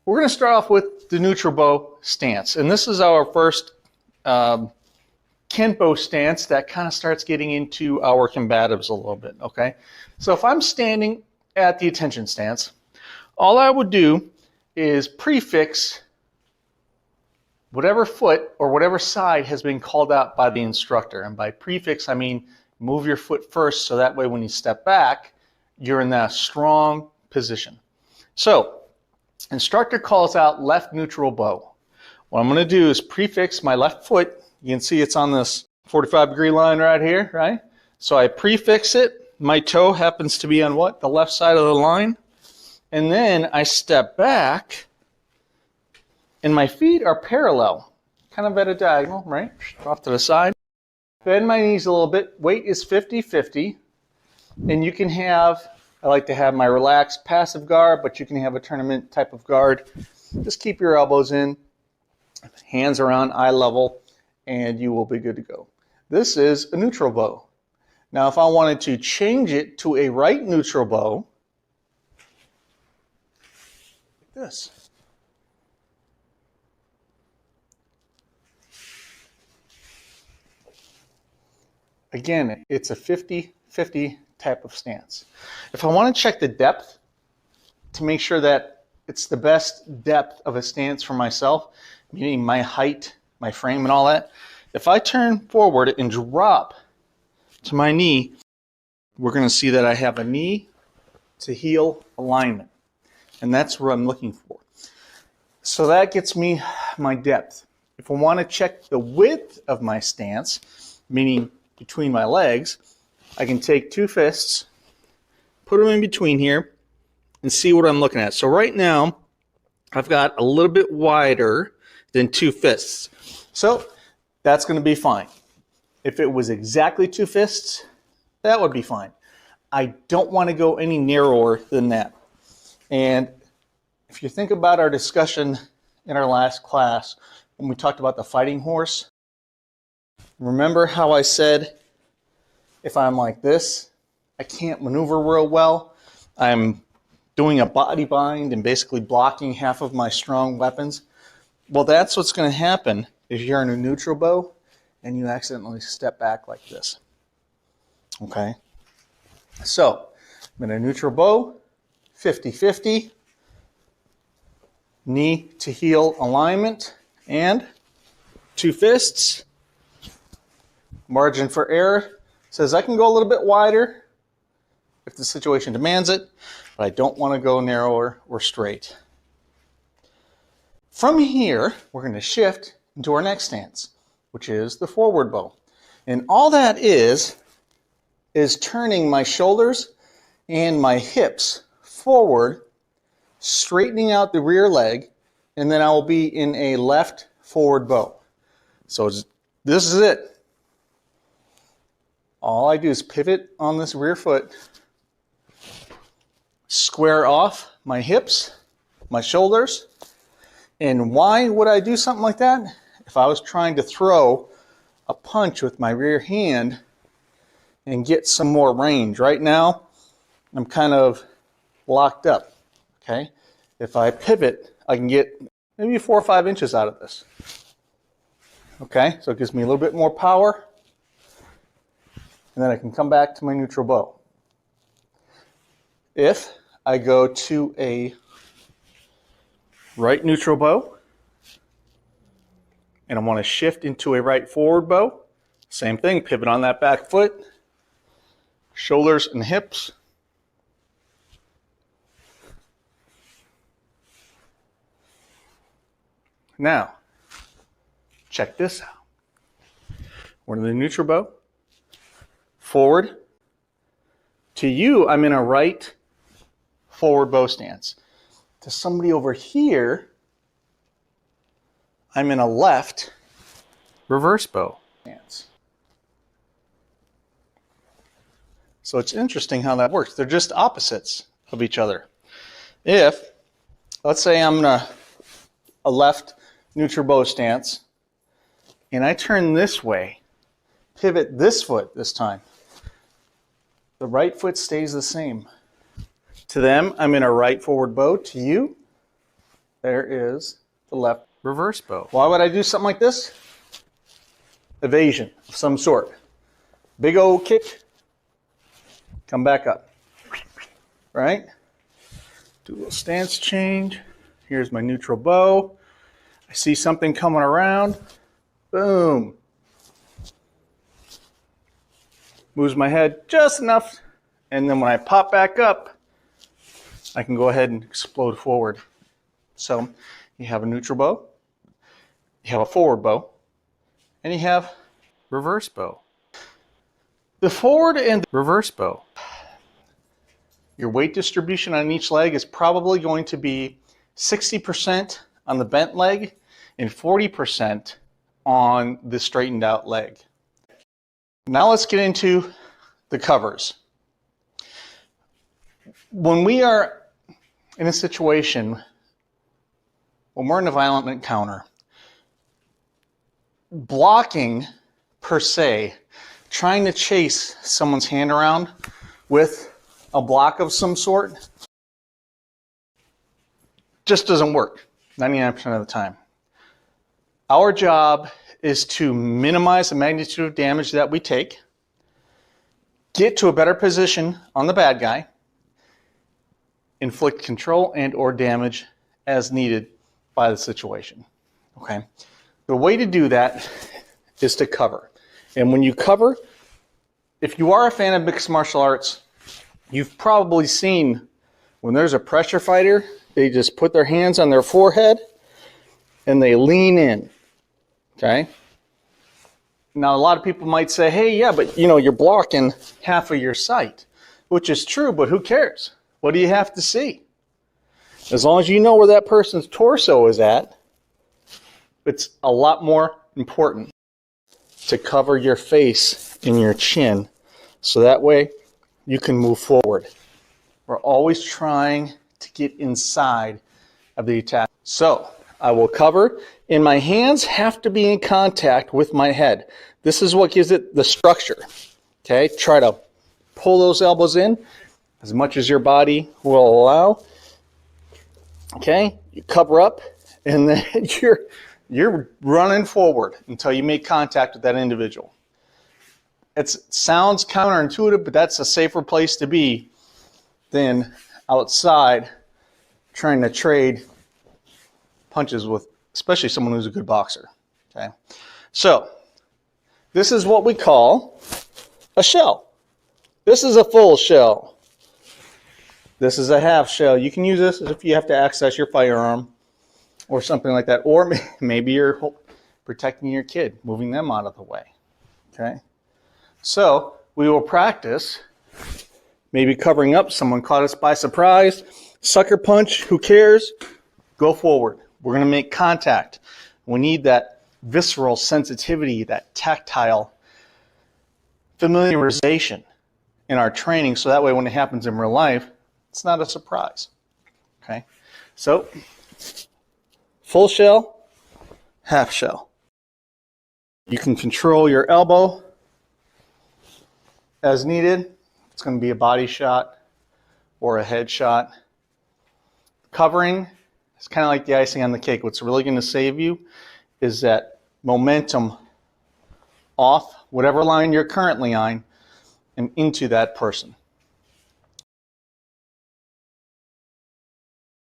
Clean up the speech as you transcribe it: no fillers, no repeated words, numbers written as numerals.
we're going to start off with the neutral bow stance. And this is our first Kenpo stance that kind of starts getting into our combatives a little bit, okay? So if I'm standing at the attention stance, all I would do is prefix whatever foot or whatever side has been called out by the instructor. And by prefix, I mean move your foot first so that way when you step back, you're in that strong position. So, instructor calls out left neutral bow. What I'm going to do is prefix my left foot. You can see it's on this 45-degree line right here, right? So I prefix it. My toe happens to be on what? The left side of the line. And then I step back, and my feet are parallel, kind of at a diagonal, right? Off to the side. Bend my knees a little bit. Weight is 50-50. And you can have, I like to have my relaxed passive guard, but you can have a tournament type of guard. Just keep your elbows in, hands around eye level, and you will be good to go. This is a neutral bow. Now, if I wanted to change it to a right neutral bow, like this. Again, it's a 50-50 type of stance. If I want to check the depth to make sure that it's the best depth of a stance for myself, meaning my height, my frame and all that, if I turn forward and drop to my knee, we're going to see that I have a knee to heel alignment. And that's what I'm looking for. So that gets me my depth. If I want to check the width of my stance, meaning between my legs, I can take two fists, put them in between here, and see what I'm looking at. So right now, I've got a little bit wider than two fists. So that's going to be fine. If it was exactly two fists, that would be fine. I don't want to go any narrower than that. And if you think about our discussion in our last class, when we talked about the fighting horse, remember how I said, if I'm like this, I can't maneuver real well. I'm doing a body bind and basically blocking half of my strong weapons. Well, that's what's going to happen if you're in a neutral bow and you accidentally step back like this. Okay? So, I'm in a neutral bow, 50-50, knee to heel alignment, and two fists. Margin for error says I can go a little bit wider if the situation demands it, but I don't want to go narrower or straight. From here, we're going to shift into our next stance, which is the forward bow. And all that is turning my shoulders and my hips forward, straightening out the rear leg, and then I will be in a left forward bow. So this is it. All I do is pivot on this rear foot, square off my hips, my shoulders. And why would I do something like that? If I was trying to throw a punch with my rear hand and get some more range. Right now, I'm kind of locked up, okay? If I pivot, I can get maybe 4 or 5 inches out of this. Okay, so it gives me a little bit more power. And then I can come back to my neutral bow. If I go to a right neutral bow, and I want to shift into a right forward bow, same thing, pivot on that back foot, shoulders and hips. Now, check this out. We're in the neutral bow. Forward. To you, I'm in a right forward bow stance. To somebody over here, I'm in a left reverse bow stance. So it's interesting how that works. They're just opposites of each other. If, let's say I'm in a left neutral bow stance, and I turn this way, pivot this foot this time, the right foot stays the same. To them, I'm in a right forward bow. To you, There is the left. Reverse bow. Why would I do something like this? Evasion of some sort. Big old kick. Come back up. Right? Do a little stance change. Here's my neutral bow. I see something coming around. Boom. Moves my head just enough. And then when I pop back up, I can go ahead and explode forward. So you have a neutral bow, you have a forward bow, and you have reverse bow. The forward and the reverse bow. Your weight distribution on each leg is probably going to be 60% on the bent leg and 40% on the straightened out leg. Now let's get into the covers. When we are in a situation, when we're in a violent encounter, blocking per se, trying to chase someone's hand around with a block of some sort, just doesn't work 99% of the time. Our job is to minimize the magnitude of damage that we take, get to a better position on the bad guy, inflict control and or damage as needed by the situation. Okay. The way to do that is to cover. And when you cover, if you are a fan of mixed martial arts, you've probably seen when there's a pressure fighter, they just put their hands on their forehead and they lean in. Okay. Now a lot of people might say, hey, yeah, but you're blocking half of your sight, which is true, but who cares? What do you have to see? As long as you know where that person's torso is at, it's a lot more important to cover your face and your chin so that way you can move forward. We're always trying to get inside of the attack. So I will cover, and my hands have to be in contact with my head. This is what gives it the structure. Okay, try to pull those elbows in as much as your body will allow. Okay, you cover up, and then you're running forward until you make contact with that individual. It sounds counterintuitive, but that's a safer place to be than outside trying to trade punches with, especially someone who's a good boxer. Okay, so this is what we call a shell. This is a full shell. This is a half shell. You can use this if you have to access your firearm or something like that. Or maybe you're protecting your kid, moving them out of the way. Okay? So we will practice maybe covering up. Someone caught us by surprise. Sucker punch, who cares? Go forward. We're going to make contact. We need that visceral sensitivity, that tactile familiarization in our training so that way when it happens in real life, it's not a surprise. Okay? So, full shell, half shell. You can control your elbow as needed. It's going to be a body shot or a head shot. Covering is kind of like the icing on the cake. What's really going to save you is that momentum off whatever line you're currently on and into that person.